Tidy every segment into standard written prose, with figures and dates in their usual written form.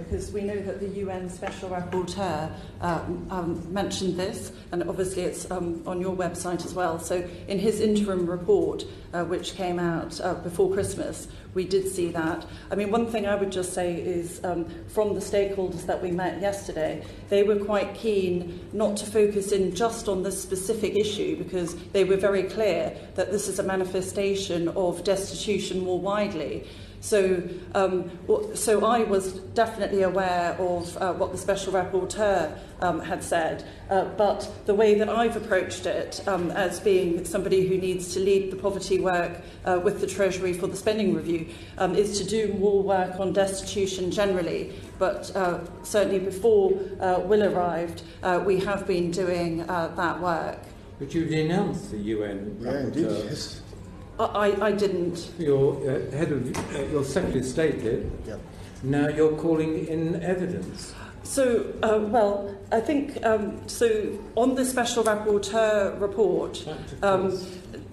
Because we know that the UN Special Rapporteur mentioned this, and obviously it's on your website as well. So in his interim report, which came out before Christmas, we did see that. I mean, one thing I would just say is from the stakeholders that we met yesterday, they were quite keen not to focus in just on this specific issue, because they were very clear that this is a manifestation of destitution more widely. So I was definitely aware of what the Special Rapporteur had said, but the way that I've approached it as being somebody who needs to lead the poverty work with the Treasury for the spending review is to do more work on destitution generally. But certainly before Will arrived, we have been doing that work. But you denounced the UN Rapporteur. Yeah, indeed, yes. I didn't. Your head of your Secretary of State did. Yeah. Now you're calling in evidence. So, well, I think so. On the Special Rapporteur report,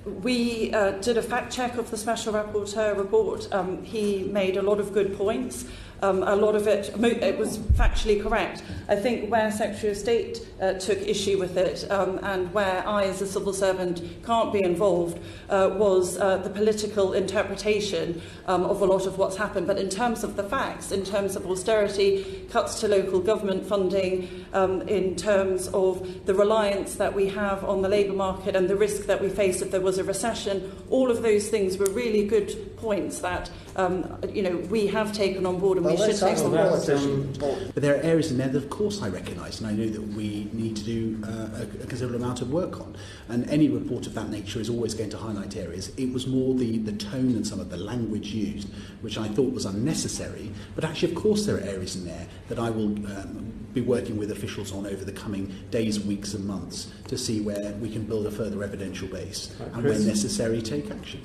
we did a fact check of the Special Rapporteur report. He made a lot of good points. A lot of it was factually correct. I think where Secretary of State took issue with it and where I, as a civil servant, can't be involved was the political interpretation of a lot of what's happened. But in terms of the facts, in terms of austerity, cuts to local government funding, in terms of the reliance that we have on the labour market and the risk that we face if there was a recession, all of those things were really good points that we have taken on board and we should take on board. But there are areas in there that, of course, I recognise, and I know that we need to do a considerable amount of work on. And any report of that nature is always going to highlight areas. It was more the tone and some of the language used, which I thought was unnecessary. But actually, of course, there are areas in there that I will be working with officials on over the coming days, weeks and months to see where we can build a further evidential base and, when necessary, take action.